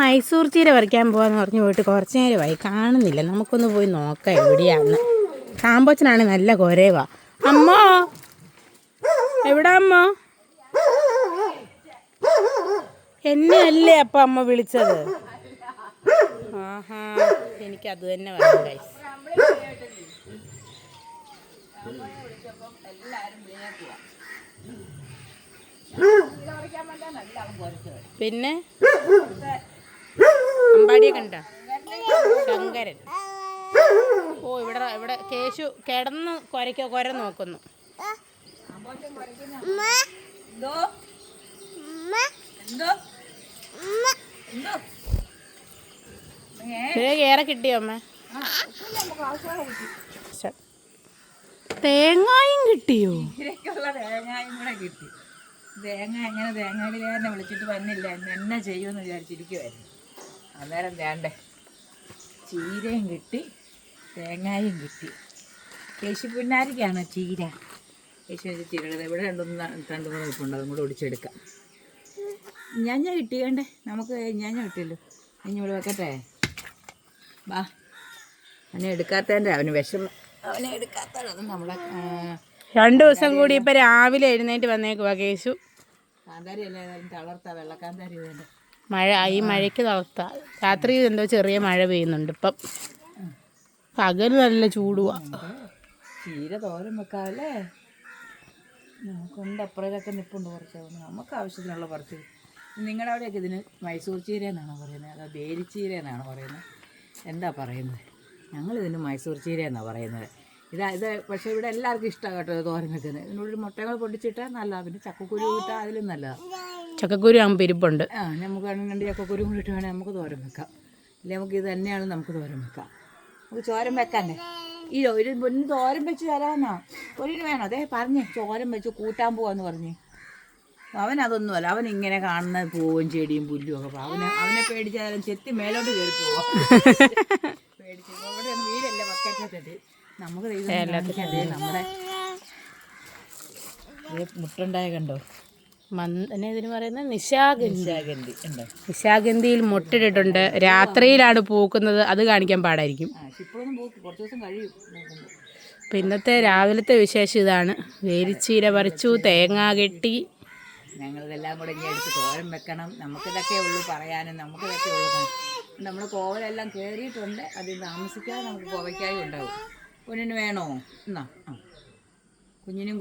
മൈസൂർ ചീര പറിക്കാൻ പോകാമെന്ന് പറഞ്ഞു പോയിട്ട് കുറച്ച് നേരമായി കാണുന്നില്ല. നമുക്കൊന്ന് പോയി നോക്കാം എവിടെയാന്ന്. കാമ്പോച്ചനാണ് നല്ല കുരവാ. അമ്മോ എവിടാ അമ്മ? എന്നെ അല്ലേ അപ്പം അമ്മ വിളിച്ചത്? ആഹാ, എനിക്കത് തന്നെ വേണം ഗൈസ്. പിന്നെ അമ്പാടിയെ കണ്ട ശങ്കരൻ. ഓ, ഇവിടെ കേശു കിടന്ന് കുര നോക്കുന്നു. ഏറെ കിട്ടിയോ അമ്മ? തേങ്ങായും കിട്ടിയോ? തേങ്ങായും കൂടെ കിട്ടി. തേങ്ങ എങ്ങനെ തേങ്ങാടിക്കാരനെ വിളിച്ചിട്ട് വന്നില്ല, എന്നെ ചെയ്യുമെന്ന് വിചാരിച്ചിരിക്കുമായിരുന്നു. അന്നേരം വേണ്ടേ, ചീരയും കിട്ടി, തേങ്ങായും കിട്ടി. കേശു പുന്നാരിക്കാണ് ചീര. കേശു ചീരയുടെ ഇവിടെ രണ്ട് മൂന്ന് ഇപ്പുണ്ട്, അതും കൂടെ ഒടിച്ചെടുക്കാം. ഞഞ്ഞ കിട്ടി വേണ്ടേ, നമുക്ക് ഞഞ്ഞ കിട്ടിയല്ലോ. ഞഞ്ഞ ഇവിടെ വെക്കട്ടെ. വാ, അവനെ എടുക്കാത്തതിൻ്റെ അവന് വിഷമം. അവനെ എടുക്കാത്തത് നമ്മളെ 2 ദിവസം കൂടി ഇപ്പം രാവിലെ എഴുന്നേറ്റ് വന്നേക്കുവാ കേശു. കാന്താരി അല്ലേ തളർത്താ, വെള്ളക്കാന്താരി വേണ്ട. ഈ മഴയ്ക്ക് തളർത്താ. രാത്രി എന്തോ ചെറിയ മഴ പെയ്യുന്നുണ്ട്. ഇപ്പം പകല് നല്ല ചൂടുവാ. ചീര തോരൻ വെക്കാമല്ലേ? നമുക്കുണ്ട്, അപ്പുറത്തൊക്കെ നിൽപ്പുണ്ട് കുറച്ച്. നമുക്ക് ആവശ്യത്തിനുള്ള കുറച്ച്. നിങ്ങളുടെ അവിടെയൊക്കെ ഇതിന് മൈസൂർ ചീര എന്നാണോ പറയുന്നത്, അതോ വേലിച്ചീര എന്നാണോ പറയുന്നത്? എന്താ പറയുന്നത്? ഞങ്ങളിതിന് മൈസൂർ ചീര എന്നാണ് പറയുന്നത്. ഇത് പക്ഷേ ഇവിടെ എല്ലാവർക്കും ഇഷ്ടമാണ് കേട്ടോ തോരൻ വെക്കുന്നത്. ഇതിനോട് മുട്ടകൾ പൊടിച്ചിട്ടാൽ നല്ല, പിന്നെ ചക്കക്കുരു ഇട്ടാൽ അതിലും നല്ലതാണ്. ചക്കക്കുരു ആകുമ്പോൾ ഇരിപ്പുണ്ട്. നമുക്ക് 2 ചക്കക്കുരു കൂടി ഇട്ട് വേണേൽ നമുക്ക് തോരൻ വെക്കാം. ഇല്ലെങ്കിൽ നമുക്ക് ഇത് തന്നെയാണ് നമുക്ക് തോരൻ വെക്കാം. നമുക്ക് ചോരൻ വെക്കാനേ ഒരു പൊന്ന് തോരൻ വെച്ച് തരാമെന്നാ. പൊന്നിന് വേണോ? അതേ പറഞ്ഞേ, ചോരൻ വെച്ച് കൂട്ടാൻ പോവാന്ന് പറഞ്ഞ്. അവനതൊന്നുമല്ല, അവൻ ഇങ്ങനെ കാണുന്ന പൂവും ചെടിയും പുല്ലും ഒക്കെ. അവനെ പേടിച്ചാലും ചെത്തി മേലോട്ട് കയറി പോവാം. പേടിച്ച് അവിടെ ഒന്ന് വീടല്ല പക്കറ്റത്തിട്ട് നമുക്ക് നമ്മുടെ മുട്ടുണ്ടായ കണ്ടോ? ഇതിന് പറയുന്നത് നിശാഗന്ധി. ഉണ്ടോ? നിശാഗന്ധിയിൽ മുട്ടിട്ടിട്ടുണ്ട്. രാത്രിയിലാണ് പൂക്കുന്നത്. അത് കാണിക്കാൻ പാടായിരിക്കും. ഇപ്പോഴൊന്നും പൂക്കും, കുറച്ച് ദിവസം കഴിയും. അപ്പം ഇന്നത്തെ രാവിലത്തെ വിശേഷം ഇതാണ്. വേലിച്ചീര പറിച്ചു, തേങ്ങ കെട്ടി. ഞങ്ങളിതെല്ലാം കൂടെ ഇങ്ങനെ എടുത്ത് തോരൻ വെക്കണം. നമുക്കിതൊക്കെ ഉള്ളൂ പറയാനും, നമുക്കിതൊക്കെ ഉള്ളൂ. നമ്മൾ കോവലെല്ലാം കയറിയിട്ടുണ്ട്. അതിൽ താമസിക്കാതെ നമുക്ക് കോവയ്ക്കായും ഉണ്ടാവും. കുഞ്ഞിന് വേണോ? എന്നാ കുഞ്ഞിനും